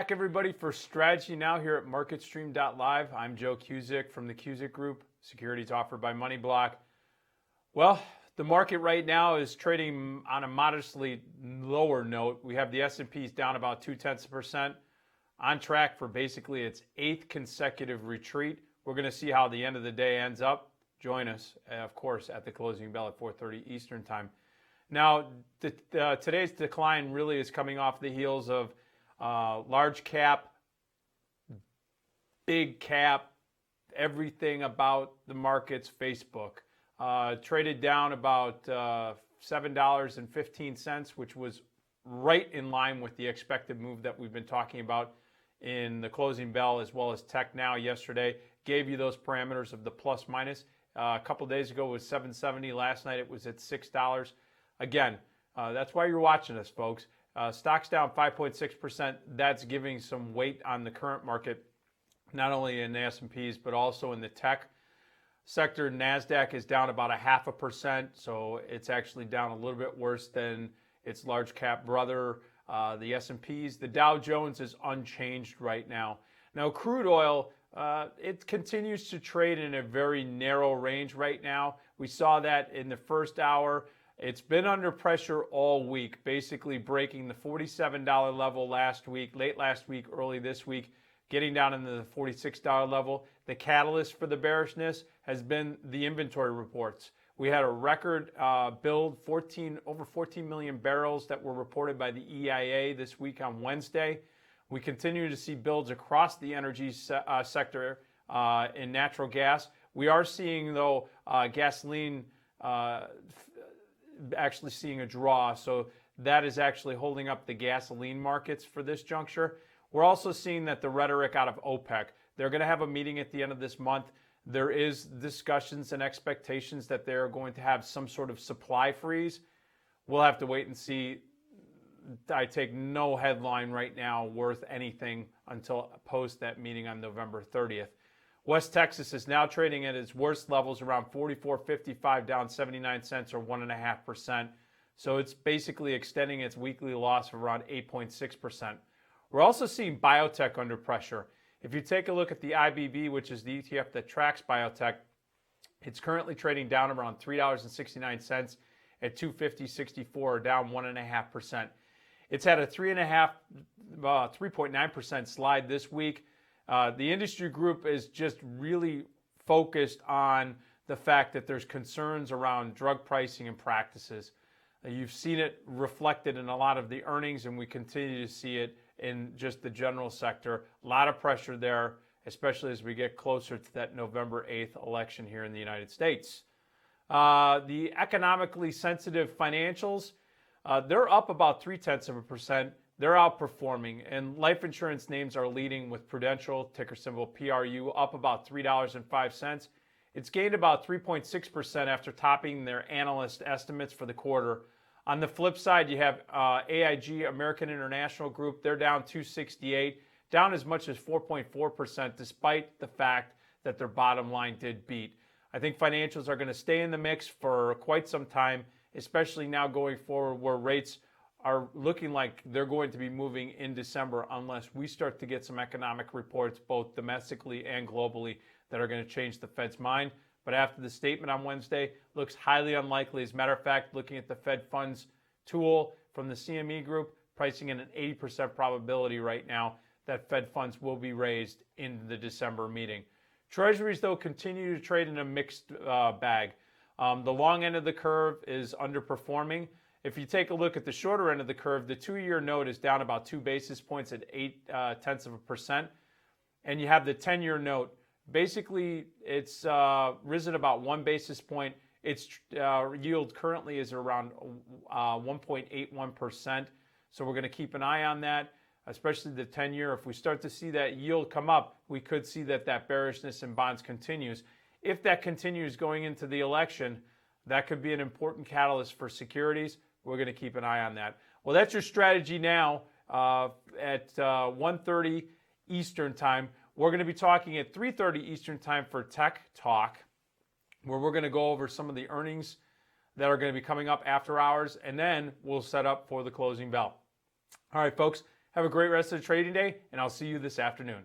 back, everybody, for Strategy Now here at MarketStream.live. I'm Joe Cusick from the Cusick Group, securities offered by MoneyBlock. Well, the market right now is trading on a modestly lower note. We have the S&Ps down about 0.2%, on track for basically its 8th consecutive retreat. We're going to see how the end of the day ends up. Join us, of course, at the closing bell at 4:30 Eastern Time. Now, today's decline really is coming off the heels of large cap, big cap, everything about the markets. Facebook traded down about $7.15, which was right in line with the expected move that we've been talking about in the closing bell, as well as Tech Now yesterday. Gave you those parameters of the plus minus. A couple days ago it was $7.70. Last night it was at $6. Again, that's why you're watching us, folks. Stock's down 5.6%. That's giving some weight on the current market, not only in the S&Ps, but also in the tech sector. NASDAQ is down about 0.5%, so it's actually down a little bit worse than its large cap brother, the S&Ps. The Dow Jones is unchanged right now. Now, crude oil, it continues to trade in a very narrow range right now. We saw that in the first hour. It's been under pressure all week, basically breaking the $47 level last week, late last week, early this week, getting down into the $46 level. The catalyst for the bearishness has been the inventory reports. We had a record build, over 14 million barrels that were reported by the EIA this week on Wednesday. We continue to see builds across the energy sector in natural gas. We are seeing, though, gasoline actually seeing a draw, so that is actually holding up the gasoline markets for this juncture. We're also seeing that the rhetoric out of OPEC, they're going to have a meeting at the end of this month. There is discussions and expectations that they're going to have some sort of supply freeze. We'll have to wait and see. I take no headline right now worth anything until post that meeting on November 30th. West Texas is now trading at its worst levels around 44.55, down 79 cents or 1.5%. So it's basically extending its weekly loss of around 8.6%. We're also seeing biotech under pressure. If you take a look at the IBB, which is the ETF that tracks biotech, it's currently trading down around $3.69 at 250.64, down 1.5%. It's had a 3.9% slide this week. The industry group is just really focused on the fact that there's concerns around drug pricing and practices. You've seen it reflected in a lot of the earnings, and we continue to see it in just the general sector. A lot of pressure there, especially as we get closer to that November 8th election here in the United States. The economically sensitive financials, they're up about 0.3%. They're outperforming, and life insurance names are leading with Prudential, ticker symbol PRU, up about $3.05. It's gained about 3.6% after topping their analyst estimates for the quarter. On the flip side, you have AIG, American International Group. They're down 2.68, down as much as 4.4%, despite the fact that their bottom line did beat. I think financials are going to stay in the mix for quite some time, especially now going forward where rates are looking like they're going to be moving in December unless we start to get some economic reports both domestically and globally that are going to change the Fed's mind. But after the statement on Wednesday, looks highly unlikely. As a matter of fact, looking at the Fed funds tool from the CME group, pricing in an 80% probability right now that Fed funds will be raised in the December meeting. Treasuries, though, continue to trade in a mixed bag. The long end of the curve is underperforming. If you take a look at the shorter end of the curve, the 2-year note is down about 2 basis points at 0.8%. And you have the 10-year note. Basically, it's risen about 1 basis point. Its yield currently is around 1.81%. So we're going to keep an eye on that, especially the 10-year. If we start to see that yield come up, we could see that bearishness in bonds continues. If that continues going into the election, that could be an important catalyst for securities. We're going to keep an eye on that. Well, that's your strategy now at 1:30 Eastern Time. We're going to be talking at 3:30 Eastern Time for Tech Talk, where we're going to go over some of the earnings that are going to be coming up after hours, and then we'll set up for the closing bell. All right, folks, Have a great rest of the trading day, and I'll see you this afternoon.